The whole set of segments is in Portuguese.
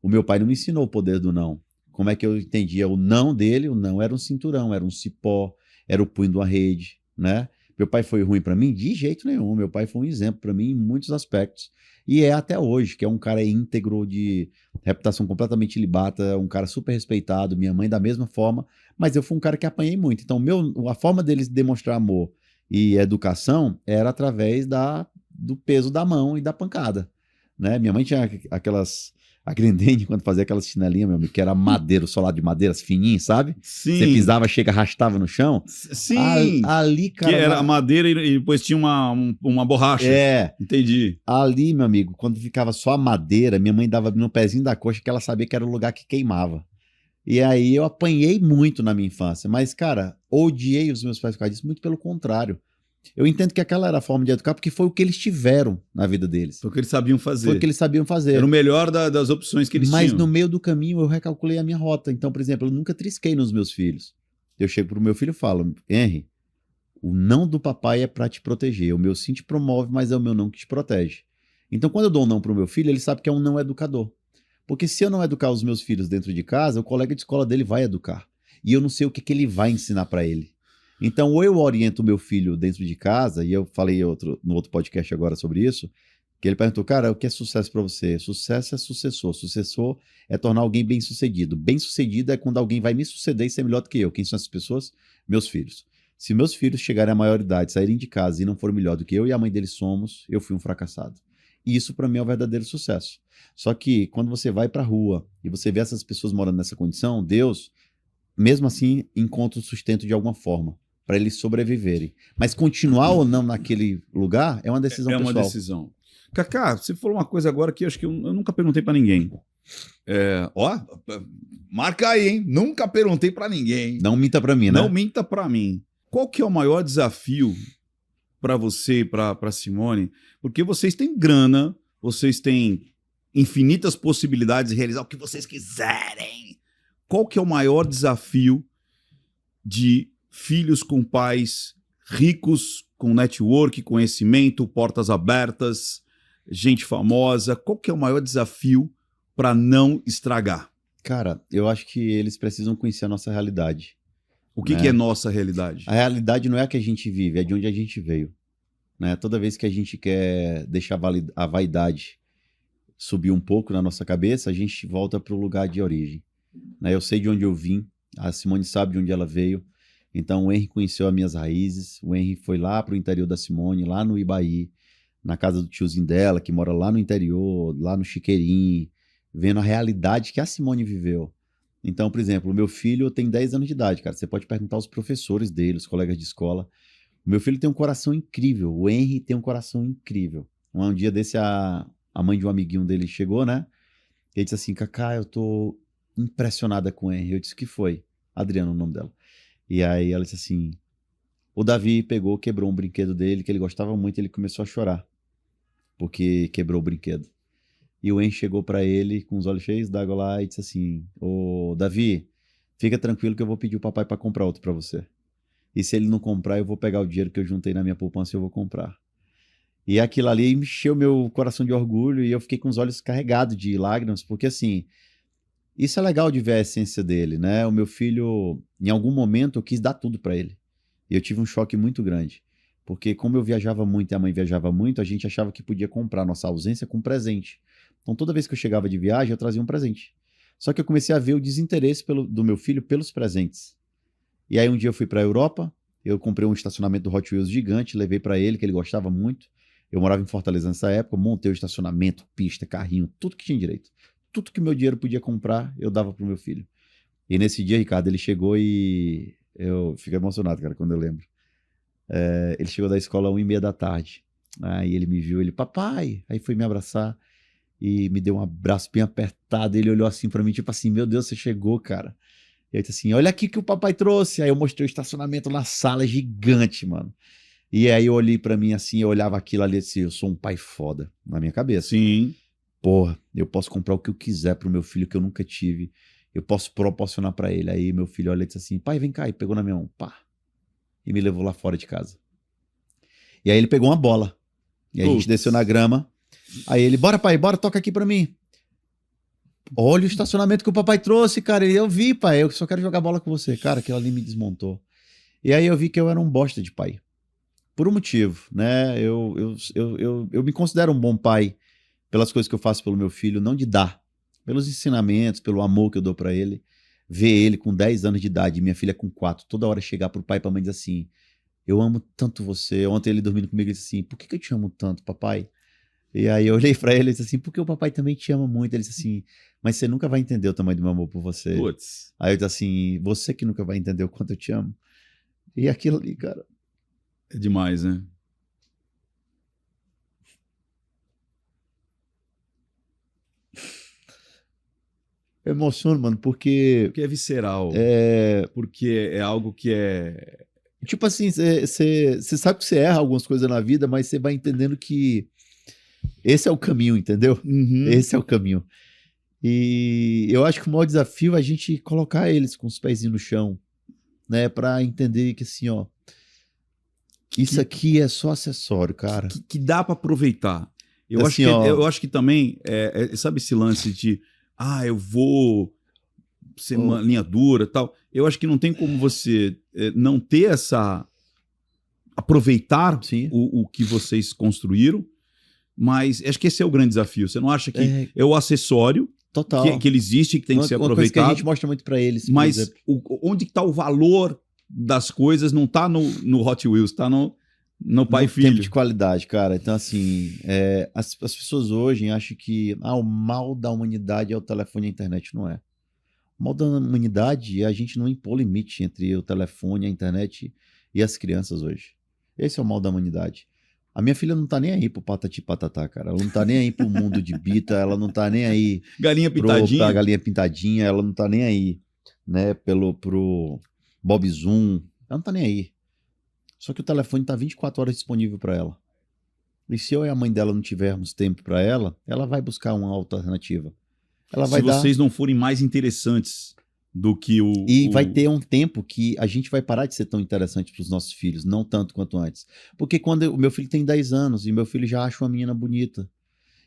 O meu pai não me ensinou o poder do não. Como é que eu entendia o não dele? O não era um cinturão, era um cipó, era o punho de uma rede, né? Meu pai foi ruim para mim? De jeito nenhum. Meu pai foi um exemplo para mim em muitos aspectos. E é até hoje, que é um cara íntegro, de reputação completamente ilibata, um cara super respeitado, minha mãe da mesma forma, mas eu fui um cara que apanhei muito. Então, a forma deles demonstrar amor e educação era através do peso da mão e da pancada, né? Minha mãe tinha aquele dente quando fazia aquelas chinelinhas, meu amigo, que era madeira, o solado de madeiras fininho, sabe? Você Sim. pisava, chega, arrastava no chão. Sim. Ali, cara. Que era madeira e depois tinha uma borracha. É. Entendi. Ali, meu amigo, quando ficava só a madeira, minha mãe dava no pezinho da coxa que ela sabia que era o lugar que queimava. E aí eu apanhei muito na minha infância. Mas, cara, odiei os meus pais por causa disso, muito pelo contrário. Eu entendo que aquela era a forma de educar, porque foi o que eles tiveram na vida deles. Foi o que eles sabiam fazer. Foi o que eles sabiam fazer. Era o melhor das opções que eles tinham. Mas no meio do caminho eu recalculei a minha rota. Então, por exemplo, eu nunca trisquei nos meus filhos. Eu chego pro meu filho e falo, Henry, o não do papai é pra te proteger. O meu sim te promove, mas é o meu não que te protege. Então, quando eu dou um não pro meu filho, ele sabe que é um não educador. Porque se eu não educar os meus filhos dentro de casa, o colega de escola dele vai educar. E eu não sei o que ele vai ensinar para ele. Então, ou eu oriento o meu filho dentro de casa, e eu falei no outro podcast agora sobre isso, que ele perguntou, cara, o que é sucesso para você? Sucesso é sucessor. Sucessor é tornar alguém bem-sucedido. Bem-sucedido é quando alguém vai me suceder e ser melhor do que eu. Quem são essas pessoas? Meus filhos. Se meus filhos chegarem à maioridade, saírem de casa e não forem melhor do que eu e a mãe deles somos, eu fui um fracassado. E isso para mim é o verdadeiro sucesso. Só que quando você vai para a rua e você vê essas pessoas morando nessa condição, Deus, mesmo assim, encontra o sustento de alguma forma para eles sobreviverem. Mas continuar ou não naquele lugar é uma decisão pessoal. É uma decisão. Cacá, você falou uma coisa agora que eu acho que eu nunca perguntei para ninguém. Marca aí, hein? Nunca perguntei para ninguém. Não minta para mim, né? Não minta para mim. Qual que é o maior desafio para você e para Simone? Porque vocês têm grana, vocês têm infinitas possibilidades de realizar o que vocês quiserem. Qual que é o maior desafio de filhos com pais ricos, com network, conhecimento, portas abertas, gente famosa? Qual que é o maior desafio para não estragar? Cara, eu acho que eles precisam conhecer a nossa realidade. O que é nossa realidade? A realidade não é a que a gente vive, é de onde a gente veio. Né? Toda vez que a gente quer deixar a vaidade subir um pouco na nossa cabeça, a gente volta para o lugar de origem. Né? Eu sei de onde eu vim, a Simone sabe de onde ela veio, então o Henry conheceu as minhas raízes, o Henry foi lá para o interior da Simone, lá no Ibaí, na casa do tiozinho dela, que mora lá no interior, lá no Chiqueirinho, vendo a realidade que a Simone viveu. Então, por exemplo, o meu filho tem 10 anos de idade, cara. Você pode perguntar aos professores dele, os colegas de escola. O meu filho tem um coração incrível. O Henry tem um coração incrível. Um dia desse, a mãe de um amiguinho dele chegou, né? E ele disse assim, Cacá, eu tô impressionada com o Henry. Eu disse, que foi? Adriana, o nome dela. E aí ela disse assim, o Davi pegou, quebrou um brinquedo dele, que ele gostava muito, e ele começou a chorar. Porque quebrou o brinquedo. E o Henry chegou para ele com os olhos cheios d'água lá e disse assim, ô Davi, fica tranquilo que eu vou pedir o papai para comprar outro para você. E se ele não comprar, eu vou pegar o dinheiro que eu juntei na minha poupança e eu vou comprar. E aquilo ali encheu meu coração de orgulho e eu fiquei com os olhos carregados de lágrimas, porque assim, isso é legal de ver a essência dele, né? O meu filho, em algum momento, eu quis dar tudo para ele. E eu tive um choque muito grande. Porque como eu viajava muito e a mãe viajava muito, a gente achava que podia comprar nossa ausência com presente. Então toda vez que eu chegava de viagem, eu trazia um presente. Só que eu comecei a ver o desinteresse do meu filho pelos presentes. E aí um dia eu fui para a Europa, eu comprei um estacionamento do Hot Wheels gigante, levei para ele, que ele gostava muito. Eu morava em Fortaleza nessa época, montei o estacionamento, pista, carrinho, tudo que tinha direito. Tudo que meu dinheiro podia comprar, eu dava pro meu filho. E nesse dia, Ricardo, ele chegou e eu fico emocionado, cara, quando eu lembro. Ele chegou da escola às 1h30 da tarde. Aí ele me viu, ele, papai, aí foi me abraçar e me deu um abraço bem apertado. Ele olhou assim pra mim, tipo assim, meu Deus, você chegou, cara. E aí disse assim, olha aqui que o papai trouxe. Aí eu mostrei o estacionamento na sala, gigante, mano. E aí eu olhei pra mim assim, eu olhava aquilo ali e disse, eu sou um pai foda, na minha cabeça. Sim. Porra, eu posso comprar o que eu quiser pro meu filho que eu nunca tive. Eu posso proporcionar pra ele. Aí meu filho olha e disse assim, pai, vem cá. E pegou na minha mão, pá. E me levou lá fora de casa. E aí ele pegou uma bola. E aí a gente desceu na grama. Aí ele, bora pai, bora, toca aqui pra mim. olha o estacionamento que o papai trouxe, cara. E eu vi, pai, eu só quero jogar bola com você. Cara, aquilo ali me desmontou. E aí eu vi que eu era um bosta de pai. Por um motivo, né? Eu me considero um bom pai pelas coisas que eu faço pelo meu filho, não de dar, pelos ensinamentos, pelo amor que eu dou pra ele. Ver ele com 10 anos de idade, minha filha com 4, toda hora chegar pro pai e pra mãe e dizer assim: eu amo tanto você. Ontem ele dormindo comigo e disse assim: por que eu te amo tanto, papai? E aí eu olhei pra ele e disse assim: porque o papai também te ama muito. Ele disse assim: mas você nunca vai entender o tamanho do meu amor por você. Putz. Aí eu disse assim: você que nunca vai entender o quanto eu te amo. E aquilo ali, cara. É demais, né? Eu emociono, mano, porque Porque é visceral. é, Porque é algo que é. tipo assim, você sabe que você erra algumas coisas na vida, mas você vai entendendo que esse é o caminho, entendeu? Uhum. Esse é o caminho. E eu acho que o maior desafio é a gente colocar eles com os pezinhos no chão, né? Pra entender que assim, ó, isso aqui é só acessório, cara. Que dá para aproveitar. Eu, Assim, acho que, ó, eu acho que também, sabe esse lance de, eu vou ser uma linha dura e tal. Eu acho que não tem como você não ter essa. Aproveitar sim, o que vocês construíram, mas acho que esse é o grande desafio. Você não acha que é o acessório total. que ele existe, que tem que ser Uma coisa que a aproveitado, gente mostra muito pra eles, por mas exemplo. onde está o valor das coisas não está no Hot Wheels, está no pai e No tempo filho. de qualidade, cara. Então, assim, as pessoas hoje acham que o mal da humanidade é o telefone e a internet. Não é. O mal da humanidade é a gente não impor limite entre o telefone, a internet e as crianças hoje. Esse é o mal da humanidade. A minha filha não tá nem aí pro patati patatá, cara. Ela não tá nem aí pro mundo de bita, ela não tá nem aí Galinha pra pintadinha. galinha pintadinha, ela não tá nem aí, né, pro Bob Zoom. Ela não tá nem aí. Só que o telefone tá 24 horas disponível para ela. E se eu e a mãe dela não tivermos tempo para ela, ela vai buscar uma alternativa. Ela vai Se dar vocês não forem mais interessantes do que e vai ter um tempo que a gente vai parar de ser tão interessante para os nossos filhos, não tanto quanto antes. Porque quando o meu filho tem 10 anos e meu filho já acha uma menina bonita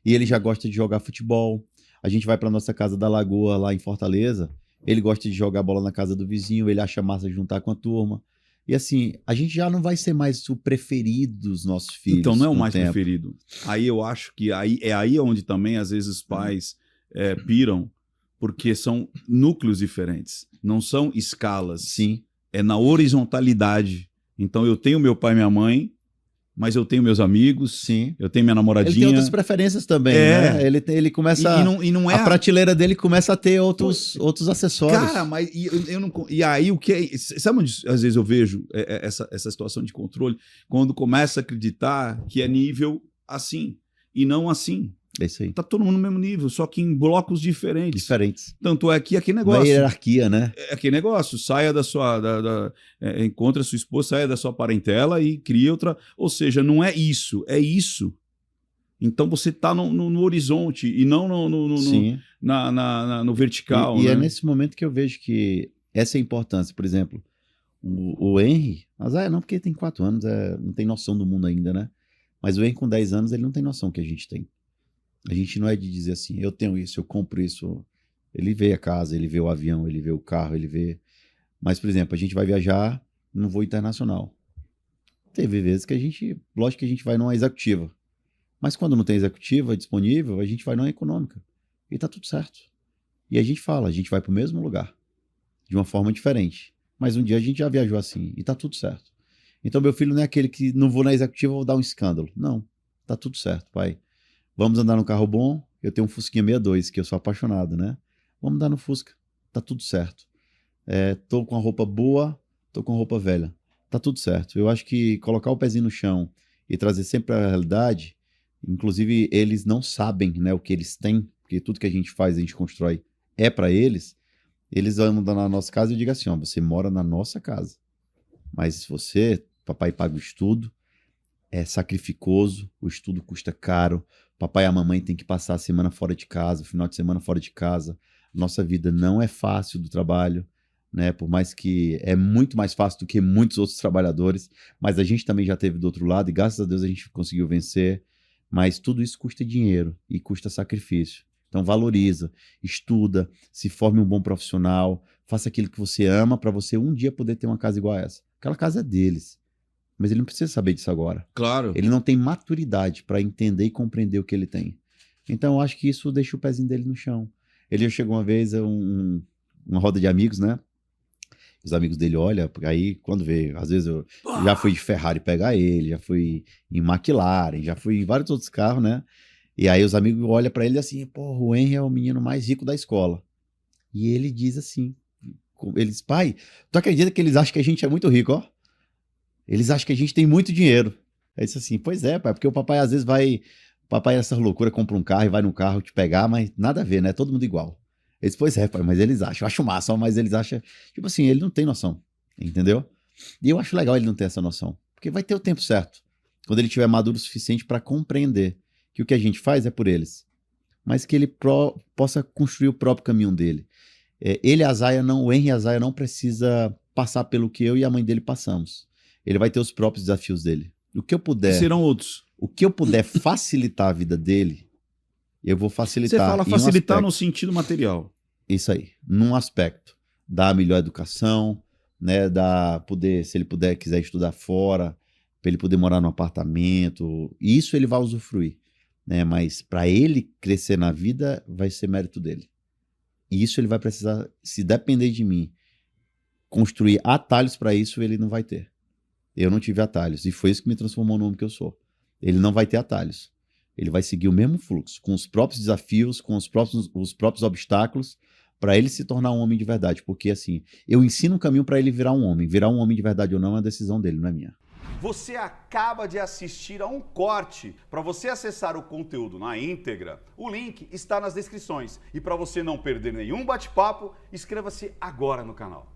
e ele já gosta de jogar futebol, a gente vai para nossa casa da Lagoa lá em Fortaleza, ele gosta de jogar bola na casa do vizinho, ele acha massa juntar com a turma. E assim, a gente já não vai ser mais o preferido dos nossos filhos. Então, não é o com mais tempo. preferido. Aí eu acho que aí onde também, às vezes, os pais piram, porque são núcleos diferentes, não são escalas. Sim. É na horizontalidade. Então, eu tenho meu pai e minha mãe, mas eu tenho meus amigos, Sim. eu tenho minha namoradinha. Ele tem outras preferências também, né? Ele começa... E não é a prateleira dele começa a ter outros acessórios. Cara, mas eu não. E aí o que é. Sabe onde às vezes eu vejo essa situação de controle? Quando começa a acreditar que é nível assim e não assim. É isso aí. Tá todo mundo no mesmo nível, só que em blocos diferentes. Diferentes. Tanto é que aquele negócio. Uma hierarquia, né? É aquele negócio. Saia da sua. Encontra sua esposa, saia da sua parentela e cria outra. Ou seja, não é isso, é isso. Então você está no horizonte e não no vertical. E né? é nesse momento que eu vejo que essa é a importância. Por exemplo, o Henry, não porque ele tem 4 anos, não tem noção do mundo ainda, né? Mas o Henry com 10 anos, ele não tem noção que a gente tem. A gente não é de dizer assim, eu tenho isso, eu compro isso. Ele vê a casa, ele vê o avião, ele vê o carro, ele vê... Mas, por exemplo, a gente vai viajar num voo internacional. Teve vezes que lógico que a gente vai numa executiva. Mas quando não tem executiva disponível, a gente vai numa econômica. E tá tudo certo. E a gente fala, a gente vai pro mesmo lugar. De uma forma diferente. Mas um dia a gente já viajou assim. E tá tudo certo. Então meu filho não é aquele que não vou na executiva, vou dar um escândalo. Não. Tá tudo certo, pai. Vamos andar num carro bom. Eu tenho um Fusquinha 62, que eu sou apaixonado, né? Vamos andar no Fusca. Tá tudo certo. Tô com a roupa boa, tô com a roupa velha. Tá tudo certo. Eu acho que colocar o pezinho no chão e trazer sempre a realidade... Inclusive, eles não sabem, né, o que eles têm, porque tudo que a gente faz, a gente constrói, é para eles. Eles andam na nossa casa e eu digo assim, ó, você mora na nossa casa. Mas papai paga o estudo, é sacrificoso, o estudo custa caro, papai e a mamãe tem que passar a semana fora de casa, o final de semana fora de casa. Nossa vida não é fácil do trabalho, né, por mais que é muito mais fácil do que muitos outros trabalhadores, mas a gente também já teve do outro lado e graças a Deus a gente conseguiu vencer. Mas tudo isso custa dinheiro e custa sacrifício. Então valoriza, estuda, se forme um bom profissional, faça aquilo que você ama para você um dia poder ter uma casa igual a essa. Aquela casa é deles, mas ele não precisa saber disso agora. Claro. Ele não tem maturidade para entender e compreender o que ele tem. Então eu acho que isso deixa o pezinho dele no chão. Ele já chegou uma vez a uma roda de amigos, né? Os amigos dele olham, aí quando vê, às vezes eu já fui de Ferrari pegar ele, já fui em McLaren, já fui em vários outros carros, né? E aí os amigos olham pra ele assim, pô, o Henry é o menino mais rico da escola. E ele diz assim, ele diz, pai, tu acredita que eles acham que a gente é muito rico, ó? Eles acham que a gente tem muito dinheiro. Aí disse assim, pois é, pai, porque o papai às vezes vai, o papai nessa loucura compra um carro e vai no carro te pegar, mas nada a ver, né? Todo mundo igual. Ele disse, pois é, pai, mas eles acham, eu acho massa, mas eles acham, tipo assim, ele não tem noção, entendeu? E eu acho legal ele não ter essa noção, porque vai ter o tempo certo, quando ele tiver maduro o suficiente para compreender que o que a gente faz é por eles, mas que ele possa construir o próprio caminho dele. Ele, Azaia, não, o Henry Azaia não precisa passar pelo que eu e a mãe dele passamos. Ele vai ter os próprios desafios dele. O que eu puder... Que serão outros. O que eu puder facilitar a vida dele, eu vou facilitar. Você fala facilitar no sentido material. Isso aí, num aspecto. Dar a melhor educação, né? Se ele quiser estudar fora, para ele poder morar num apartamento. Isso ele vai usufruir. Né? Mas para ele crescer na vida, vai ser mérito dele. E isso ele vai precisar, se depender de mim, construir atalhos para isso, ele não vai ter. Eu não tive atalhos. E foi isso que me transformou no homem que eu sou. Ele não vai ter atalhos. Ele vai seguir o mesmo fluxo, com os próprios desafios, com os próprios obstáculos, para ele se tornar um homem de verdade. Porque assim, eu ensino um caminho para ele virar um homem. Virar um homem de verdade ou não é uma decisão dele, não é minha. Você acaba de assistir a um corte. Para você acessar o conteúdo na íntegra, o link está nas descrições. E para você não perder nenhum bate-papo, inscreva-se agora no canal.